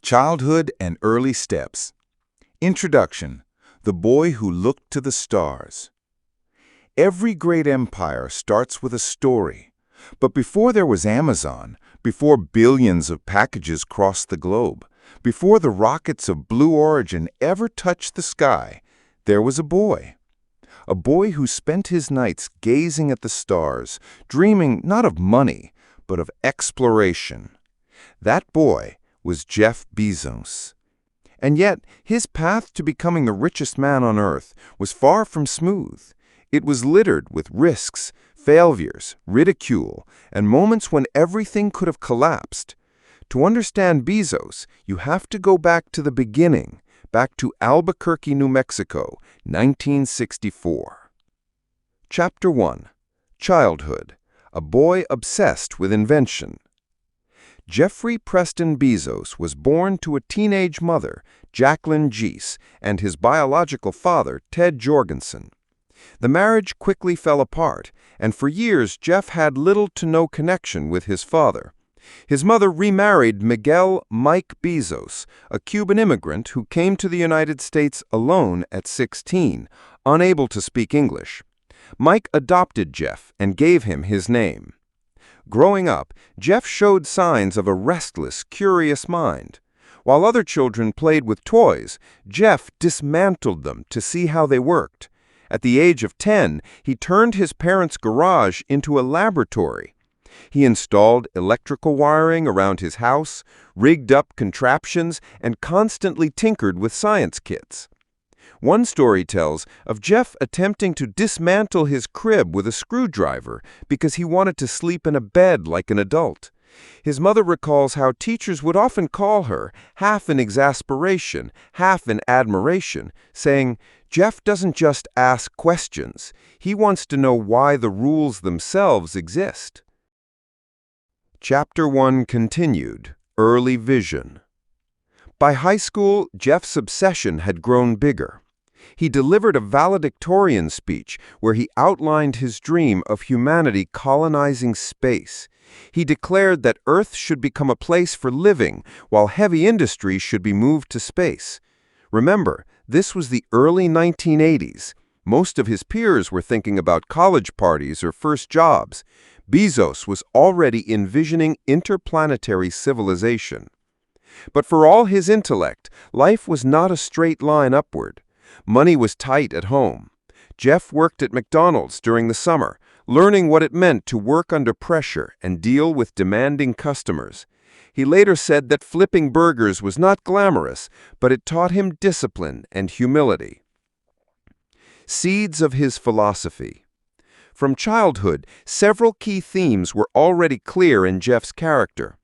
Childhood and Early Steps. Introduction: The Boy Who Looked to the Stars. Every great empire starts with a story. But before there was Amazon, before billions of packages crossed the globe, before the rockets of Blue Origin ever touched the sky, there was a boy. A boy who spent his nights gazing at the stars, dreaming not of money, but of exploration. That boy was Jeff Bezos. And yet, his path to becoming the richest man on Earth was far from smooth. It was littered with risks, failures, ridicule, and moments when everything could have collapsed. To understand Bezos, you have to go back to the beginning, back to Albuquerque, New Mexico, 1964. Chapter 1. Childhood. A boy obsessed with invention. Jeffrey Preston Bezos was born to a teenage mother, Jacqueline Geese, and his biological father, Ted Jorgensen. The marriage quickly fell apart, and for years Jeff had little to no connection with his father. His mother remarried Miguel Mike Bezos, a Cuban immigrant who came to the United States alone at 16, unable to speak English. Mike adopted Jeff and gave him his name. Growing up, Jeff showed signs of a restless, curious mind. While other children played with toys, Jeff dismantled them to see how they worked. At the age of 10, he turned his parents' garage into a laboratory. He installed electrical wiring around his house, rigged up contraptions, and constantly tinkered with science kits. One story tells of Jeff attempting to dismantle his crib with a screwdriver because he wanted to sleep in a bed like an adult. His mother recalls how teachers would often call her, half in exasperation, half in admiration, saying, "Jeff doesn't just ask questions. He wants to know why the rules themselves exist." Chapter 1 continued. Early Vision. By high school, Jeff's obsession had grown bigger. He delivered a valedictorian speech where he outlined his dream of humanity colonizing space. He declared that Earth should become a place for living, while heavy industry should be moved to space. Remember, this was the early 1980s. Most of his peers were thinking about college parties or first jobs. Bezos was already envisioning interplanetary civilization. But for all his intellect, life was not a straight line upward. Money was tight at home. Jeff worked at McDonald's during the summer, learning what it meant to work under pressure and deal with demanding customers. He later said that flipping burgers was not glamorous, but it taught him discipline and humility. Seeds of his philosophy. From childhood, several key themes were already clear in Jeff's character.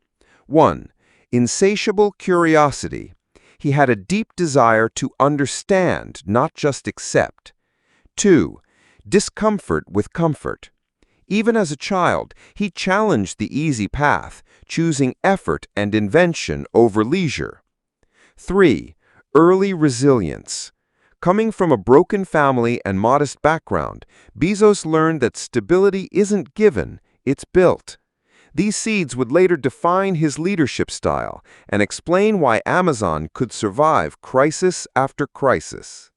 1. Insatiable curiosity. He had a deep desire to understand, not just accept. 2. Discomfort with comfort. Even as a child, he challenged the easy path, choosing effort and invention over leisure. 3. Early resilience. Coming from a broken family and modest background, Bezos learned that stability isn't given, it's built. These seeds would later define his leadership style and explain why Amazon could survive crisis after crisis.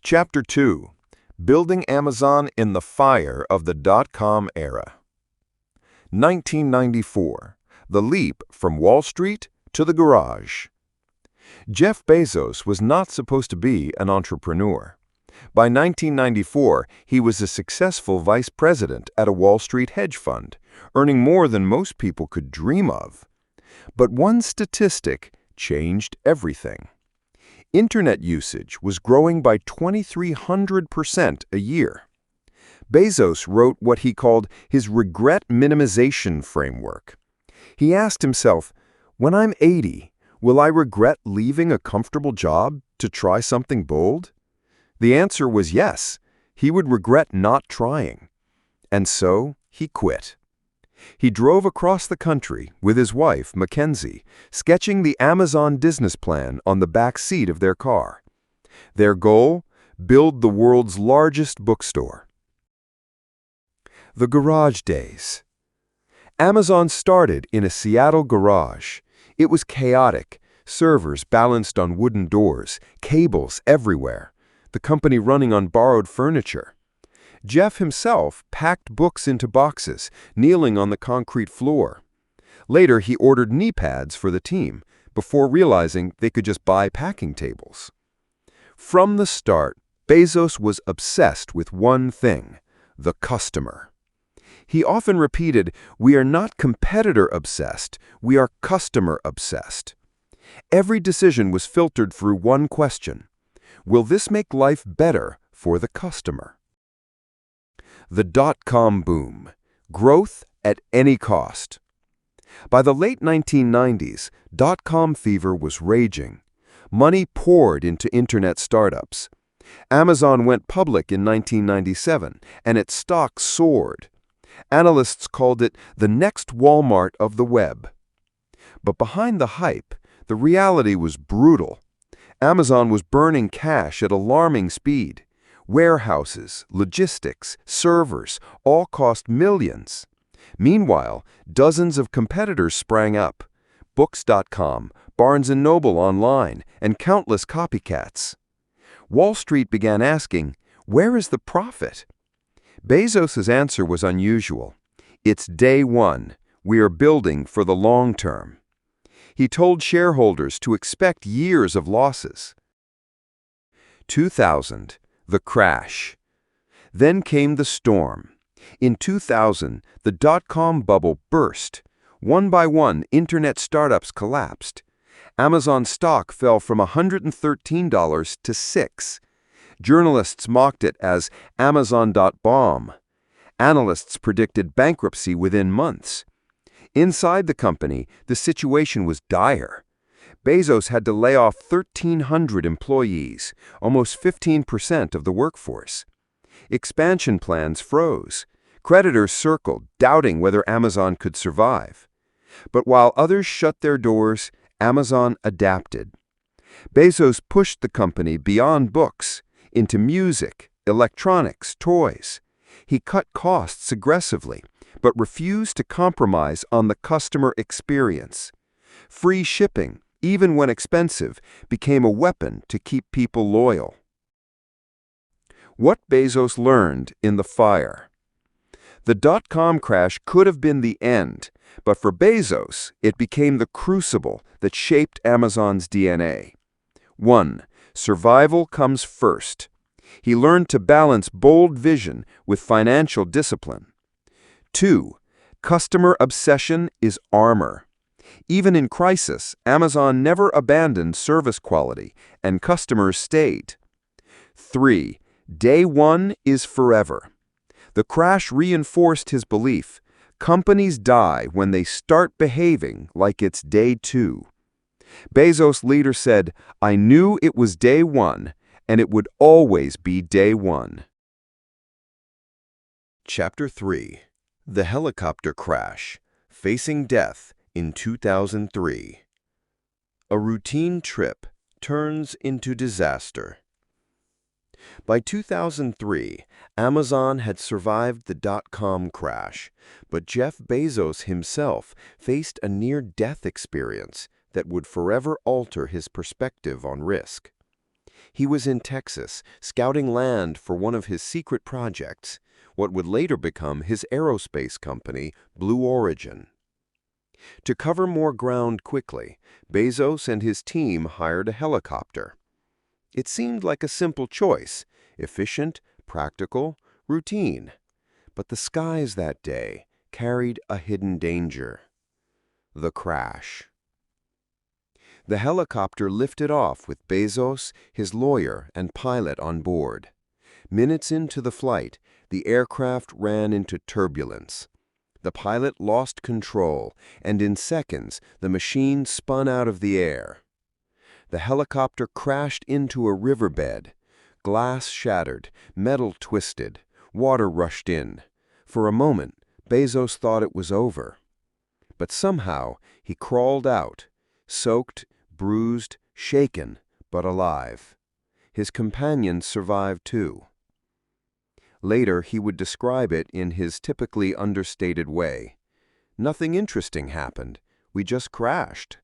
Chapter 2. Building Amazon in the Fire of the Dot-Com Era. 1994. The Leap from Wall Street to the Garage. Jeff Bezos was not supposed to be an entrepreneur. By 1994, he was a successful vice president at a Wall Street hedge fund, earning more than most people could dream of. But one statistic changed everything. Internet usage was growing by 2,300% a year. Bezos wrote what he called his regret minimization framework. He asked himself, "When I'm 80, will I regret leaving a comfortable job to try something bold?" The answer was yes. He would regret not trying. And so he quit. He drove across the country with his wife, Mackenzie, sketching the Amazon business plan on the back seat of their car. Their goal? Build the world's largest bookstore. The Garage Days. Amazon started in a Seattle garage. It was chaotic, servers balanced on wooden doors, cables everywhere, the company running on borrowed furniture. Jeff himself packed books into boxes, kneeling on the concrete floor. Later, he ordered knee pads for the team, before realizing they could just buy packing tables. From the start, Bezos was obsessed with one thing: the customer. He often repeated, "We are not competitor-obsessed, we are customer-obsessed." Every decision was filtered through one question: will this make life better for the customer? The dot-com boom. Growth at any cost. By the late 1990s, dot-com fever was raging. Money poured into internet startups. Amazon went public in 1997, and its stock soared. Analysts called it the next Walmart of the web. But behind the hype, the reality was brutal. Amazon was burning cash at alarming speed. Warehouses, logistics, servers all cost millions. Meanwhile, dozens of competitors sprang up: Books.com, Barnes & Noble Online, and countless copycats. Wall Street began asking, where is the profit? Bezos' answer was unusual. It's day one. We are building for the long term. He told shareholders to expect years of losses. 2000, the crash. Then came the storm. In 2000, the dot-com bubble burst. One by one, internet startups collapsed. Amazon stock fell from $113 to $6. Journalists mocked it as Amazon.bomb. Analysts predicted bankruptcy within months. Inside the company, the situation was dire. Bezos had to lay off 1,300 employees, almost 15% of the workforce. Expansion plans froze. Creditors circled, doubting whether Amazon could survive. But while others shut their doors, Amazon adapted. Bezos pushed the company beyond books, into music, electronics, toys. He cut costs aggressively, but refused to compromise on the customer experience. Free shipping, even when expensive, became a weapon to keep people loyal. What Bezos learned in the fire. The dot-com crash could have been the end, but for Bezos, it became the crucible that shaped Amazon's DNA. 1. Survival comes first. He learned to balance bold vision with financial discipline. 2. Customer obsession is armor. Even in crisis, Amazon never abandoned service quality, and customers stayed. 3. Day one is forever. The crash reinforced his belief: companies die when they start behaving like it's day two. Bezos later said, "I knew it was day one, and it would always be day one." Chapter 3. The Helicopter Crash, Facing Death in 2003. A routine trip turns into disaster. By 2003, Amazon had survived the dot-com crash, but Jeff Bezos himself faced a near-death experience that would forever alter his perspective on risk. He was in Texas, scouting land for one of his secret projects, what would later become his aerospace company, Blue Origin. To cover more ground quickly, Bezos and his team hired a helicopter. It seemed like a simple choice: efficient, practical, routine. But the skies that day carried a hidden danger: the crash. The helicopter lifted off with Bezos, his lawyer, and pilot on board. Minutes into the flight, the aircraft ran into turbulence. The pilot lost control, and in seconds, the machine spun out of the air. The helicopter crashed into a riverbed. Glass shattered, metal twisted, water rushed in. For a moment, Bezos thought it was over. But somehow, he crawled out, soaked, bruised, shaken, but alive. His companions survived too. Later, he would describe it in his typically understated way. "Nothing interesting happened. We just crashed."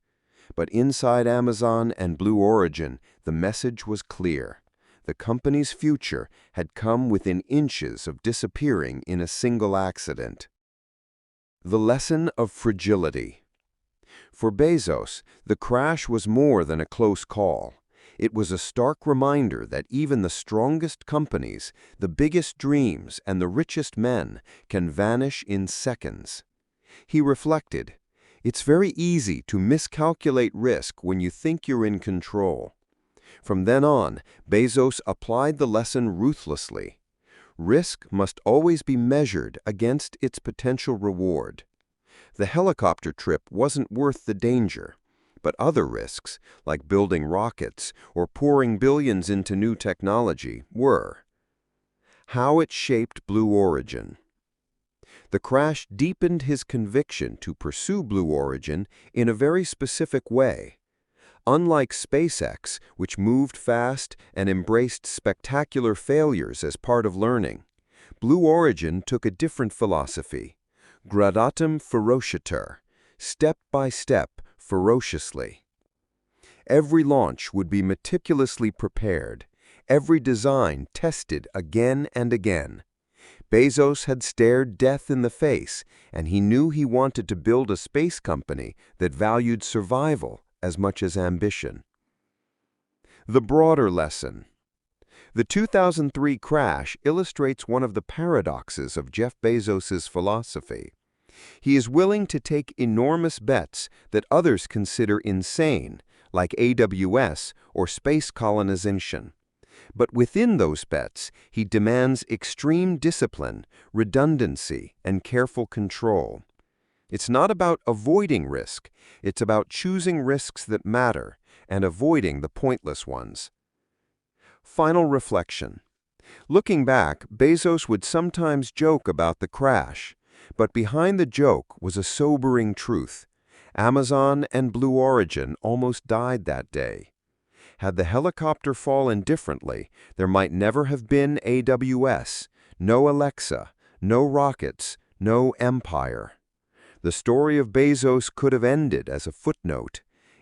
But inside Amazon and Blue Origin, the message was clear. The company's future had come within inches of disappearing in a single accident. The lesson of fragility. For Bezos, the crash was more than a close call. It was a stark reminder that even the strongest companies, the biggest dreams, and the richest men can vanish in seconds. He reflected, "It's very easy to miscalculate risk when you think you're in control." From then on, Bezos applied the lesson ruthlessly. Risk must always be measured against its potential reward. The helicopter trip wasn't worth the danger, but other risks, like building rockets or pouring billions into new technology, were. How it shaped Blue Origin. The crash deepened his conviction to pursue Blue Origin in a very specific way. Unlike SpaceX, which moved fast and embraced spectacular failures as part of learning, Blue Origin took a different philosophy. Gradatum ferociatur, step by step, ferociously. Every launch would be meticulously prepared, every design tested again and again. Bezos had stared death in the face, and he knew he wanted to build a space company that valued survival as much as ambition. The broader lesson. The 2003 crash illustrates one of the paradoxes of Jeff Bezos's philosophy. He is willing to take enormous bets that others consider insane, like AWS or space colonization. But within those bets, he demands extreme discipline, redundancy, and careful control. It's not about avoiding risk, it's about choosing risks that matter and avoiding the pointless ones. Final reflection. Looking back, Bezos would sometimes joke about the crash, but behind the joke was a sobering truth. Amazon and Blue Origin almost died that day. Had the helicopter fallen differently, there might never have been AWS, no Alexa, no rockets, no empire. The story of Bezos could have ended as a footnote,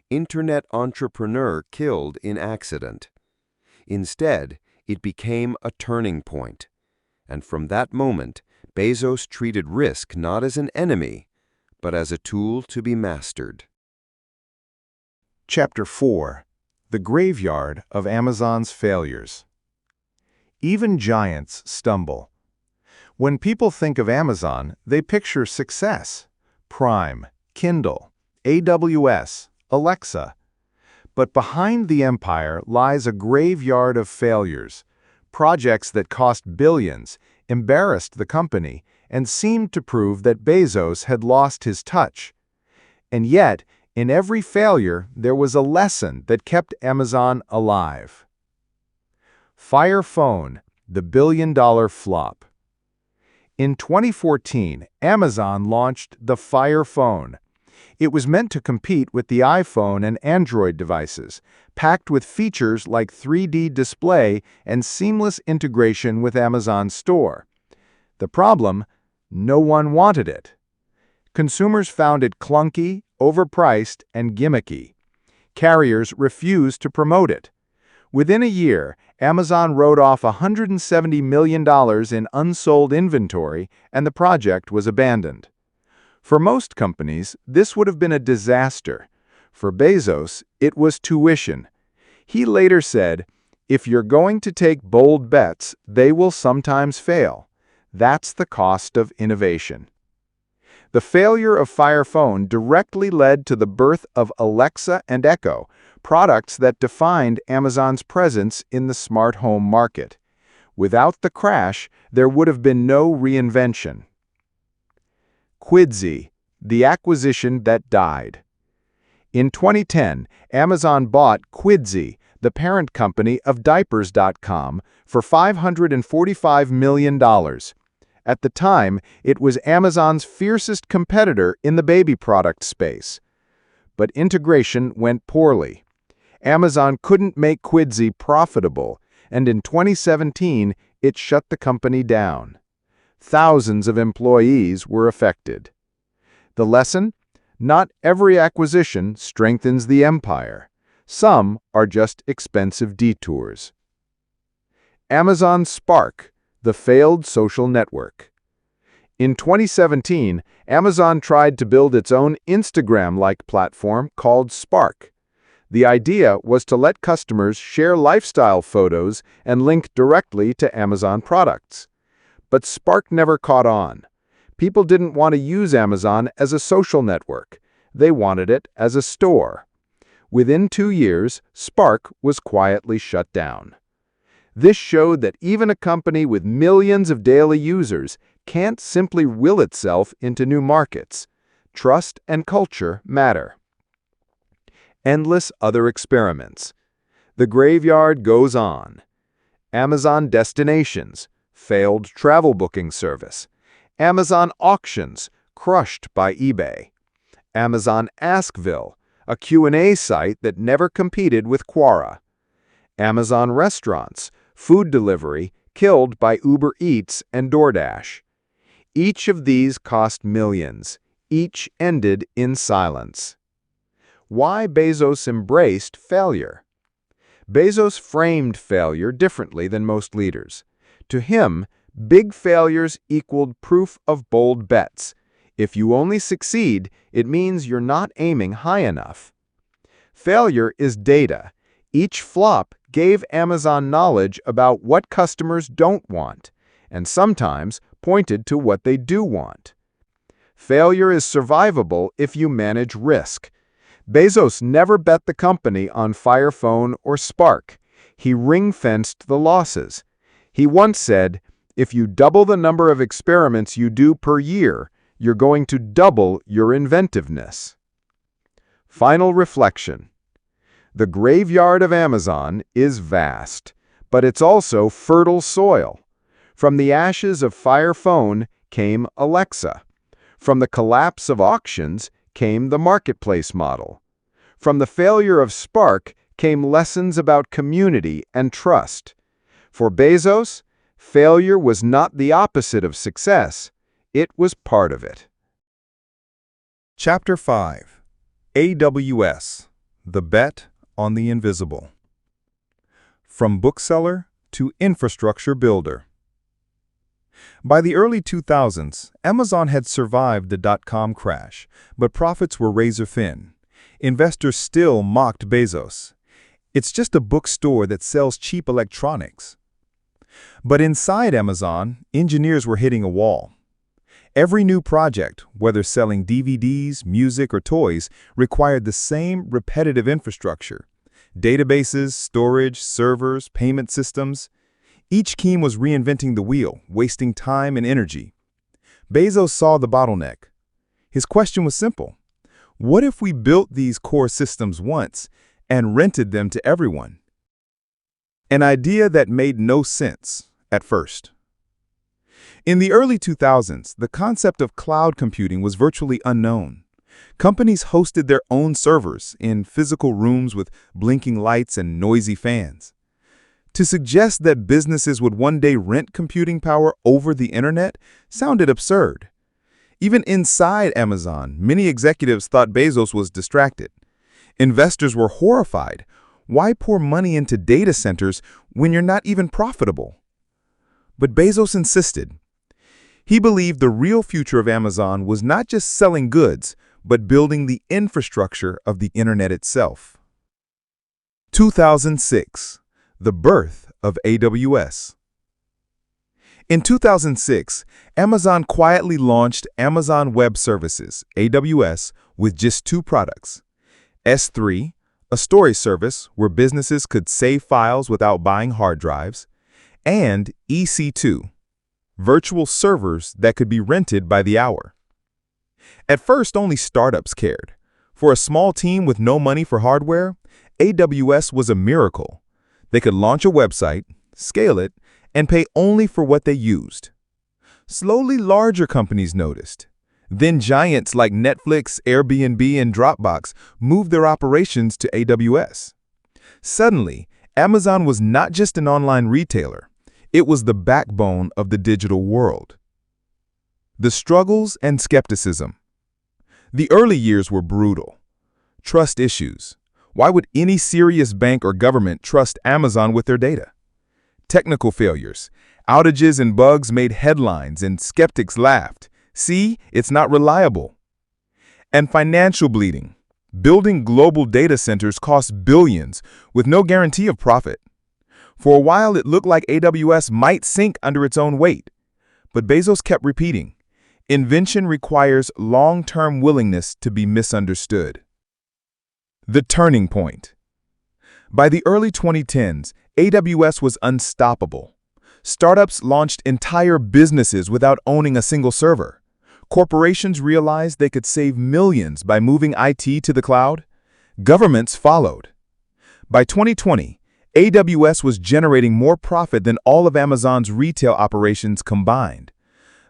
"Internet entrepreneur killed in accident." Instead, it became a turning point. And from that moment, Bezos treated risk not as an enemy, but as a tool to be mastered. Chapter 4. The Graveyard of Amazon's Failures. Even giants stumble. When people think of Amazon, they picture success. Prime, Kindle, AWS, Alexa. But behind the empire lies a graveyard of failures. Projects that cost billions, embarrassed the company, and seemed to prove that Bezos had lost his touch. And yet, in every failure, there was a lesson that kept Amazon alive. Fire Phone, the billion-dollar flop. In 2014, Amazon launched the Fire Phone. It was meant to compete with the iPhone and Android devices, packed with features like 3D display and seamless integration with Amazon's store. The problem? No one wanted it. Consumers found it clunky, overpriced, and gimmicky. Carriers refused to promote it. Within a year, Amazon wrote off $170 million in unsold inventory, and the project was abandoned. For most companies, this would have been a disaster. For Bezos, it was tuition. He later said, "If you're going to take bold bets, they will sometimes fail. That's the cost of innovation." The failure of Fire Phone directly led to the birth of Alexa and Echo, products that defined Amazon's presence in the smart home market. Without the crash, there would have been no reinvention. Quidsy, the acquisition that died. In 2010, Amazon bought Quidsy, the parent company of Diapers.com, for $545 million. At the time, it was Amazon's fiercest competitor in the baby product space. But integration went poorly. Amazon couldn't make Quidsy profitable, and in 2017, it shut the company down. Thousands of employees were affected. The lesson? Not every acquisition strengthens the empire. Some are just expensive detours. Amazon Spark, the failed social network. In 2017, Amazon tried to build its own Instagram-like platform called Spark. The idea was to let customers share lifestyle photos and link directly to Amazon products. But Spark never caught on. People didn't want to use Amazon as a social network. They wanted it as a store. Within 2 years, Spark was quietly shut down. This showed that even a company with millions of daily users can't simply will itself into new markets. Trust and culture matter. Endless other experiments. The graveyard goes on. Amazon Destinations, failed travel booking service. Amazon Auctions, crushed by eBay. Amazon Askville, a Q&A site that never competed with Quora. Amazon Restaurants, food delivery, killed by Uber Eats and DoorDash. Each of these cost millions. Each ended in silence. Why Bezos embraced failure? Bezos framed failure differently than most leaders. To him, big failures equaled proof of bold bets. If you only succeed, it means you're not aiming high enough. Failure is data. Each flop gave Amazon knowledge about what customers don't want, and sometimes pointed to what they do want. Failure is survivable if you manage risk. Bezos never bet the company on Fire Phone or Spark. He ring-fenced the losses. He once said, "If you double the number of experiments you do per year, you're going to double your inventiveness." Final reflection. The graveyard of Amazon is vast, but it's also fertile soil. From the ashes of Fire Phone came Alexa. From the collapse of auctions came the marketplace model. From the failure of Spark came lessons about community and trust. For Bezos, failure was not the opposite of success. It was part of it. Chapter 5. AWS, The Bet on the Invisible. From bookseller to infrastructure builder. By the early 2000s, Amazon had survived the dot-com crash, but profits were razor-thin. Investors still mocked Bezos. It's just a bookstore that sells cheap electronics. But inside Amazon, engineers were hitting a wall. Every new project, whether selling DVDs, music, or toys, required the same repetitive infrastructure: databases, storage, servers, payment systems. Each team was reinventing the wheel, wasting time and energy. Bezos saw the bottleneck. His question was simple: what if we built these core systems once and rented them to everyone? An idea that made no sense at first. In the early 2000s, the concept of cloud computing was virtually unknown. Companies hosted their own servers in physical rooms with blinking lights and noisy fans. To suggest that businesses would one day rent computing power over the internet sounded absurd. Even inside Amazon, many executives thought Bezos was distracted. Investors were horrified. Why pour money into data centers when you're not even profitable? But Bezos insisted. He believed the real future of Amazon was not just selling goods, but building the infrastructure of the internet itself. 2006. The birth of AWS. In 2006, Amazon quietly launched Amazon Web Services, AWS, with just 2 products. S3, a storage service where businesses could save files without buying hard drives, and EC2, virtual servers that could be rented by the hour. At first, only startups cared. For a small team with no money for hardware, AWS was a miracle. They could launch a website, scale it, and pay only for what they used. Slowly, larger companies noticed. Then giants like Netflix, Airbnb, and Dropbox moved their operations to AWS. Suddenly, Amazon was not just an online retailer. It was the backbone of the digital world. The struggles and skepticism. The early years were brutal. Trust issues. Why would any serious bank or government trust Amazon with their data? Technical failures. Outages and bugs made headlines and skeptics laughed. See, it's not reliable. And financial bleeding. Building global data centers costs billions with no guarantee of profit. For a while, it looked like AWS might sink under its own weight. But Bezos kept repeating, invention requires long-term willingness to be misunderstood. The turning point. By the early 2010s, AWS was unstoppable. Startups launched entire businesses without owning a single server. Corporations realized they could save millions by moving IT to the cloud. Governments followed. By 2020, AWS was generating more profit than all of Amazon's retail operations combined.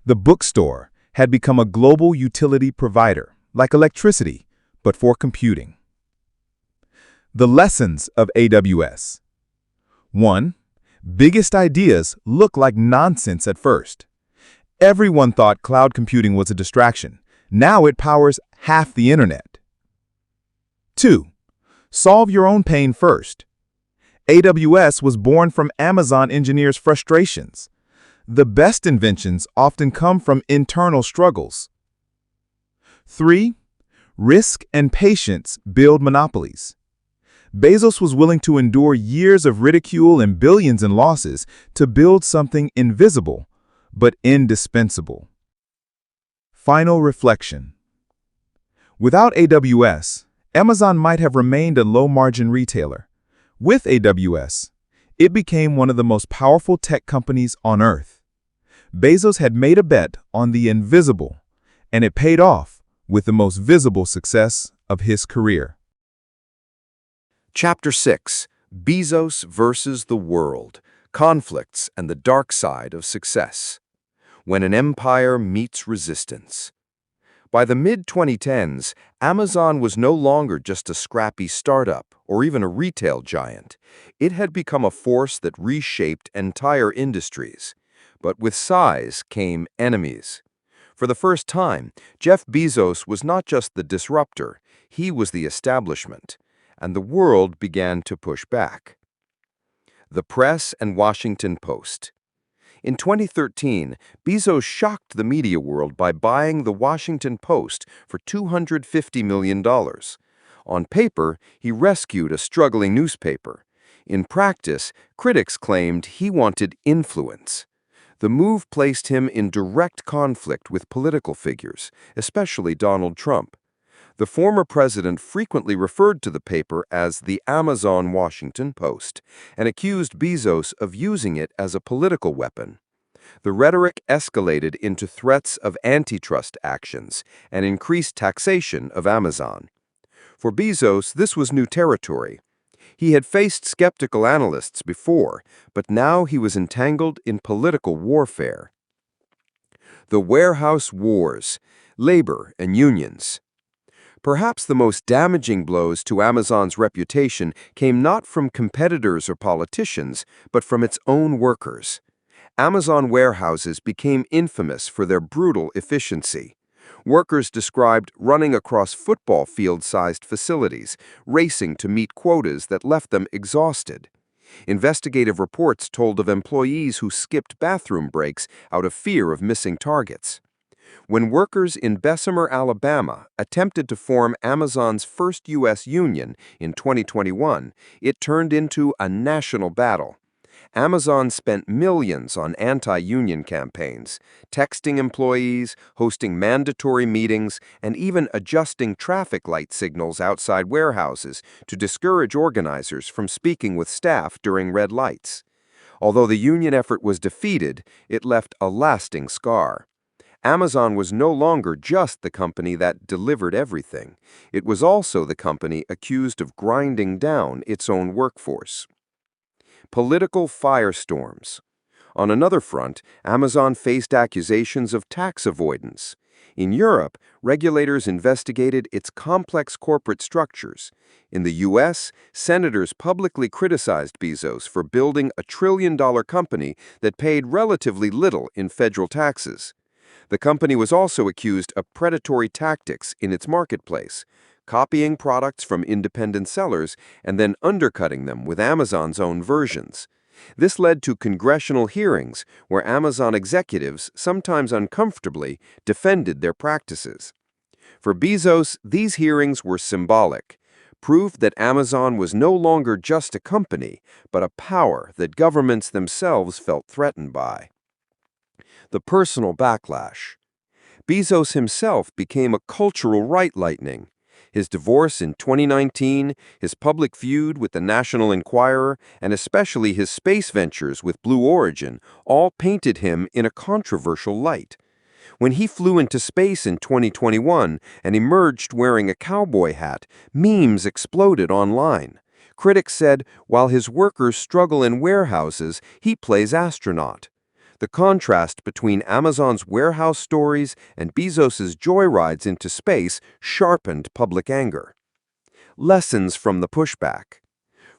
The bookstore had become a global utility provider, like electricity, but for computing. The lessons of AWS. 1. Biggest ideas look like nonsense at first. Everyone thought cloud computing was a distraction. Now it powers half the internet. 2. Solve your own pain first. AWS was born from Amazon engineers' frustrations. The best inventions often come from internal struggles. 3. Risk and patience build monopolies. Bezos was willing to endure years of ridicule and billions in losses to build something invisible, but indispensable. Final reflection. Without AWS, Amazon might have remained a low-margin retailer. With AWS, it became one of the most powerful tech companies on Earth. Bezos had made a bet on the invisible, and it paid off with the most visible success of his career. Chapter 6. Bezos versus the World. Conflicts and the Dark Side of Success. When an empire meets resistance. By the mid-2010s, Amazon was no longer just a scrappy startup or even a retail giant. It had become a force that reshaped entire industries. But with size came enemies. For the first time, Jeff Bezos was not just the disruptor, he was the establishment. And the world began to push back. The Press and Washington Post. In 2013, Bezos shocked the media world by buying the Washington Post for $250 million. On paper, he rescued a struggling newspaper. In practice, critics claimed he wanted influence. The move placed him in direct conflict with political figures, especially Donald Trump. The former president frequently referred to the paper as the Amazon Washington Post and accused Bezos of using it as a political weapon. The rhetoric escalated into threats of antitrust actions and increased taxation of Amazon. For Bezos, this was new territory. He had faced skeptical analysts before, but now he was entangled in political warfare. The warehouse wars, labor and unions. Perhaps the most damaging blows to Amazon's reputation came not from competitors or politicians, but from its own workers. Amazon warehouses became infamous for their brutal efficiency. Workers described running across football field-sized facilities, racing to meet quotas that left them exhausted. Investigative reports told of employees who skipped bathroom breaks out of fear of missing targets. When workers in Bessemer, Alabama, attempted to form Amazon's first U.S. union in 2021, it turned into a national battle. Amazon spent millions on anti-union campaigns, texting employees, hosting mandatory meetings, and even adjusting traffic light signals outside warehouses to discourage organizers from speaking with staff during red lights. Although the union effort was defeated, it left a lasting scar. Amazon was no longer just the company that delivered everything. It was also the company accused of grinding down its own workforce. Political firestorms. On another front, Amazon faced accusations of tax avoidance. In Europe, regulators investigated its complex corporate structures. In the U.S., senators publicly criticized Bezos for building a trillion-dollar company that paid relatively little in federal taxes. The company was also accused of predatory tactics in its marketplace, copying products from independent sellers and then undercutting them with Amazon's own versions. This led to congressional hearings where Amazon executives, sometimes uncomfortably, defended their practices. For Bezos, these hearings were symbolic, proof that Amazon was no longer just a company, but a power that governments themselves felt threatened by. The personal backlash. Bezos himself became a cultural right lightning. His divorce in 2019, his public feud with the National Enquirer, and especially his space ventures with Blue Origin all painted him in a controversial light. When he flew into space in 2021 and emerged wearing a cowboy hat, memes exploded online. Critics said, while his workers struggle in warehouses, he plays astronaut. The contrast between Amazon's warehouse stories and Bezos's joyrides into space sharpened public anger. Lessons from the pushback.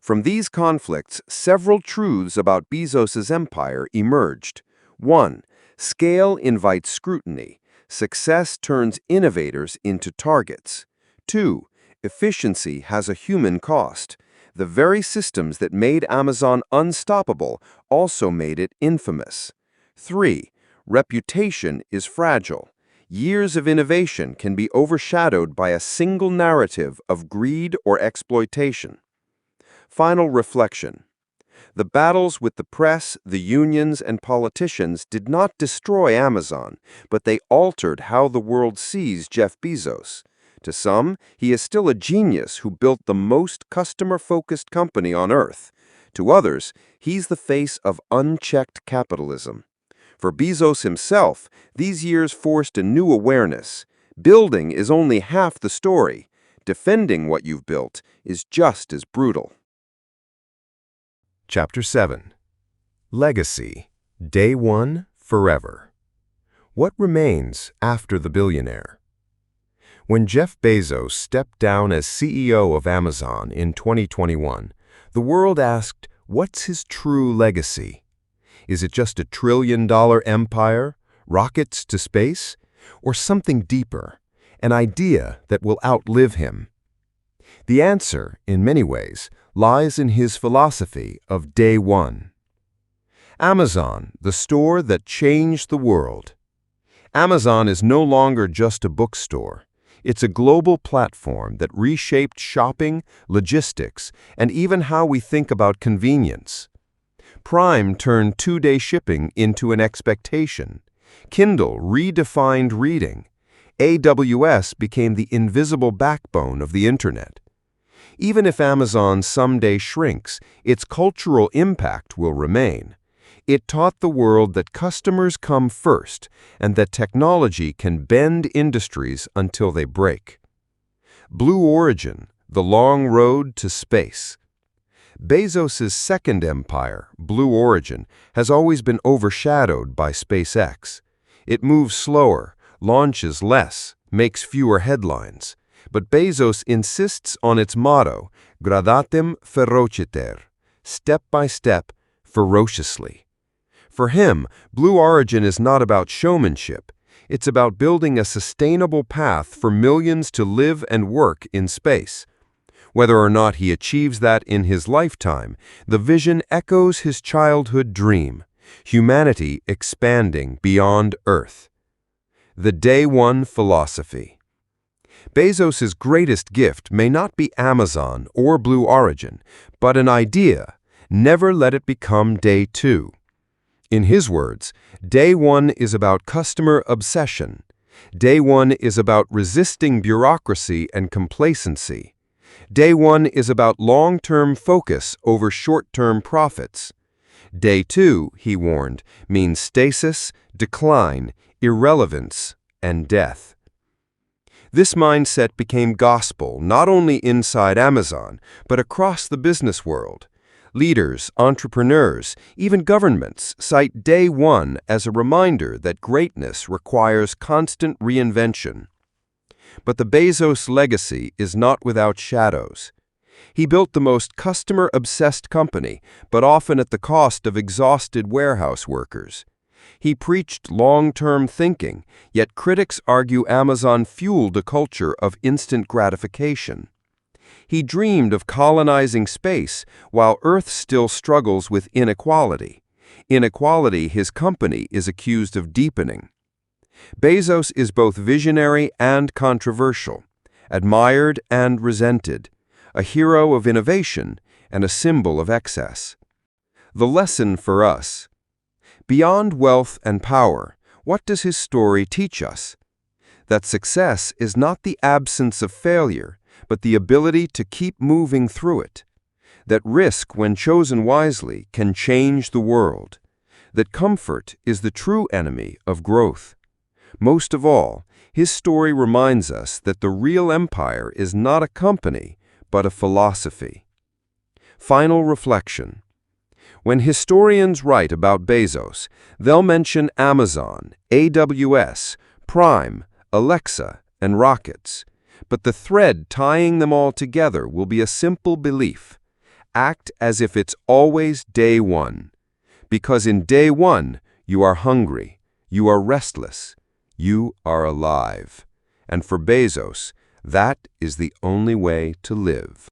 From these conflicts, several truths about Bezos's empire emerged. 1. Scale invites scrutiny. Success turns innovators into targets. 2. Efficiency has a human cost. The very systems that made Amazon unstoppable also made it infamous. 3. Reputation is fragile. Years of innovation can be overshadowed by a single narrative of greed or exploitation. Final reflection. The battles with the press, the unions, and politicians did not destroy Amazon, but they altered how the world sees Jeff Bezos. To some, he is still a genius who built the most customer-focused company on Earth. To others, he's the face of unchecked capitalism. For Bezos himself, these years forced a new awareness. Building is only half the story. Defending what you've built is just as brutal. Chapter 7. Legacy. Day One, Forever. What remains after the billionaire? When Jeff Bezos stepped down as CEO of Amazon in 2021, the world asked, what's his true legacy? Is it just a trillion-dollar empire, rockets to space, or something deeper, an idea that will outlive him? The answer, in many ways, lies in his philosophy of Day One. Amazon, the store that changed the world. Amazon is no longer just a bookstore. It's a global platform that reshaped shopping, logistics, and even how we think about convenience. Prime turned two-day shipping into an expectation. Kindle redefined reading. AWS became the invisible backbone of the Internet. Even if Amazon someday shrinks, its cultural impact will remain. It taught the world that customers come first and that technology can bend industries until they break. Blue Origin, the long road to space. Bezos' second empire, Blue Origin, has always been overshadowed by SpaceX. It moves slower, launches less, makes fewer headlines. But Bezos insists on its motto, gradatem ferociter, step by step, ferociously. For him, Blue Origin is not about showmanship. It's about building a sustainable path for millions to live and work in space. Whether or not he achieves that in his lifetime, the vision echoes his childhood dream, humanity expanding beyond Earth. The Day One philosophy. Bezos' greatest gift may not be Amazon or Blue Origin, but an idea. Never let it become Day Two. In his words, Day One is about customer obsession. Day One is about resisting bureaucracy and complacency. Day One is about long-term focus over short-term profits. Day Two, he warned, means stasis, decline, irrelevance, and death. This mindset became gospel not only inside Amazon, but across the business world. Leaders, entrepreneurs, even governments cite Day One as a reminder that greatness requires constant reinvention. But the Bezos legacy is not without shadows. He built the most customer-obsessed company, but often at the cost of exhausted warehouse workers. He preached long-term thinking, yet critics argue Amazon fueled a culture of instant gratification. He dreamed of colonizing space while Earth still struggles with inequality. Inequality his company is accused of deepening. Bezos is both visionary and controversial, admired and resented, a hero of innovation and a symbol of excess. The lesson for us: beyond wealth and power, what does his story teach us? That success is not the absence of failure, but the ability to keep moving through it. That risk, when chosen wisely, can change the world. That comfort is the true enemy of growth. Most of all, his story reminds us that the real empire is not a company, but a philosophy. Final reflection. When historians write about Bezos, they'll mention Amazon, AWS, Prime, Alexa, and rockets. But the thread tying them all together will be a simple belief: act as if it's always day one. Because in day one, you are hungry, you are restless, you are alive. And for Bezos, that is the only way to live.